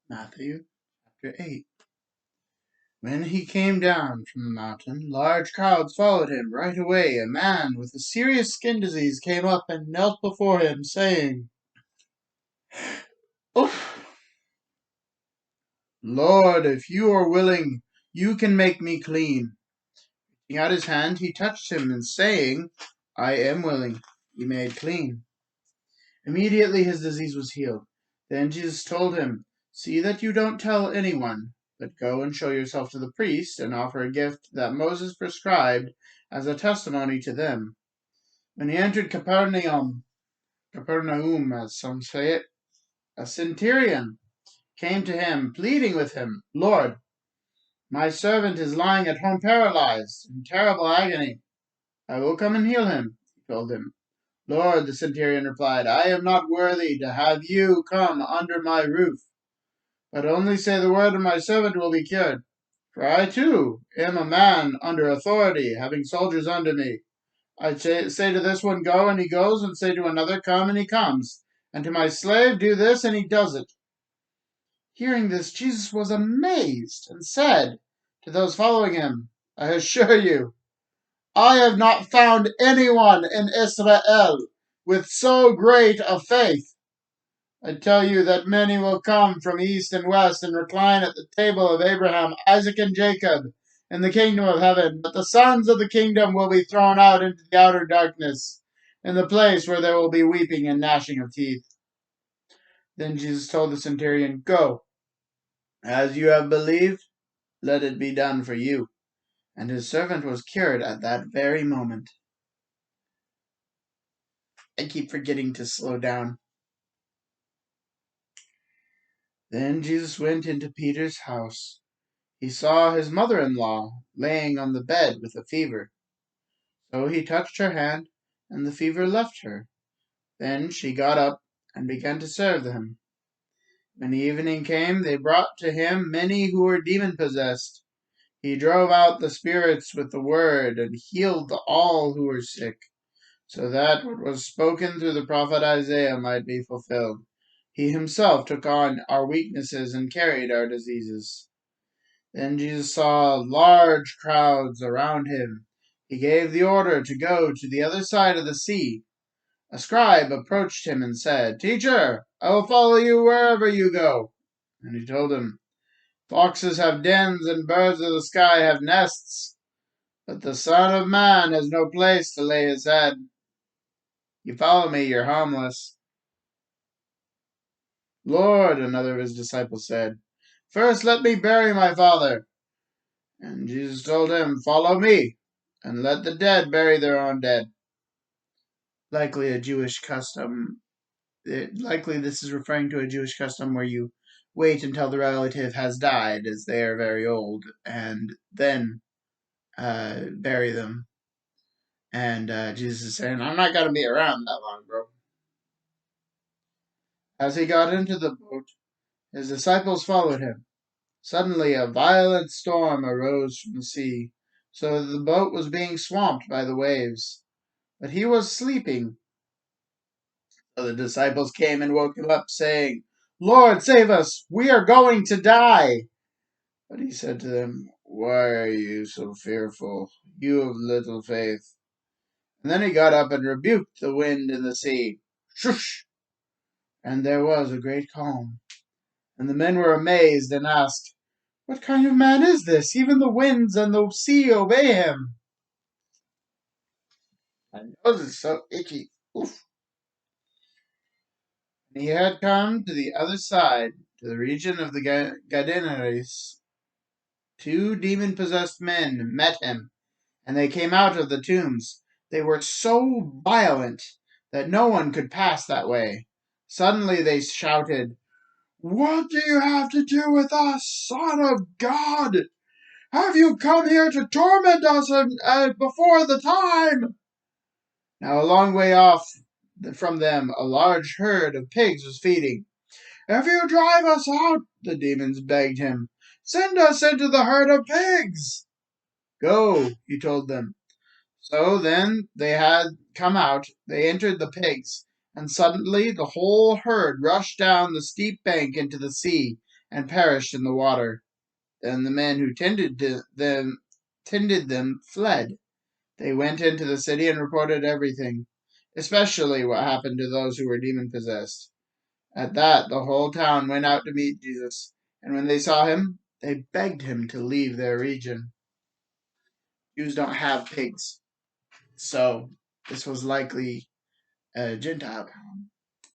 Matthew chapter 8. When he came down from the mountain, large crowds followed him. Right away, a man with a serious skin disease came up and knelt before him, saying, "Oh, Lord, if you are willing, you can make me clean." Reaching out his hand, he touched him, and saying, "I am willing," he made clean. Immediately his disease was healed. Then Jesus told him, "See that you don't tell anyone, but go and show yourself to the priest and offer a gift that Moses prescribed as a testimony to them." When he entered Capernaum, as some say it, a centurion came to him, pleading with him, "Lord, my servant is lying at home paralyzed, in terrible agony. I will come and heal him," he told him. "Lord," the centurion replied, "I am not worthy to have you come under my roof, but only say the word and my servant will be cured. For I too am a man under authority, having soldiers under me. I say to this one, 'Go,' and he goes, and say to another, 'Come,' and he comes, and to my slave, 'Do this,' and he does it." Hearing this, Jesus was amazed, and said to those following him, "I assure you, I have not found anyone in Israel with so great a faith. I tell you that many will come from east and west and recline at the table of Abraham, Isaac, and Jacob in the kingdom of heaven, but the sons of the kingdom will be thrown out into the outer darkness, in the place where there will be weeping and gnashing of teeth." Then Jesus told the centurion, "Go, as you have believed, let it be done for you." And his servant was cured at that very moment. I keep forgetting to slow down. Then Jesus went into Peter's house. He saw his mother-in-law laying on the bed with a fever. So he touched her hand, and the fever left her. Then she got up and began to serve them. When evening came, they brought to him many who were demon-possessed. He drove out the spirits with the word and healed all who were sick, so that what was spoken through the prophet Isaiah might be fulfilled. He himself took on our weaknesses and carried our diseases. Then Jesus saw large crowds around him. He gave the order to go to the other side of the sea. A scribe approached him and said, "Teacher, I will follow you wherever you go." And he told him, "Foxes have dens and birds of the sky have nests, but the Son of Man has no place to lay his head. You follow me, you're harmless." "Lord," another of his disciples said, "first let me bury my father." And Jesus told him, "Follow me, and let the dead bury their own dead." Likely a Jewish custom. Likely this is referring to a Jewish custom where you wait until the relative has died, as they are very old, and then bury them. And Jesus is saying, "I'm not going to be around that long, bro." As he got into the boat, his disciples followed him. Suddenly a violent storm arose from the sea, so that the boat was being swamped by the waves. But he was sleeping. So the disciples came and woke him up, saying, "Lord, save us! We are going to die." But he said to them, "Why are you so fearful, you of little faith?" And then he got up and rebuked the wind and the sea. Shush! And there was a great calm. And the men were amazed and asked, "What kind of man is this? Even the winds and the sea obey him." My nose is so itchy. Oof. And he had come to the other side, to the region of the Gadarenes. Two demon-possessed men met him, and they came out of the tombs. They were so violent that no one could pass that way. Suddenly they shouted, "What do you have to do with us, Son of God? Have you come here to torment us before the time?" Now a long way off from them a large herd of pigs was feeding. "If you drive us out," the demons begged him, "send us into the herd of pigs." "Go," he told them. So then they had come out, they entered the pigs, and suddenly the whole herd rushed down the steep bank into the sea, and perished in the water. Then the men who tended them fled. They went into the city and reported everything, especially what happened to those who were demon possessed. At that, the whole town went out to meet Jesus, and when they saw him, they begged him to leave their region. Jews don't have pigs, so this was likely a Gentile town.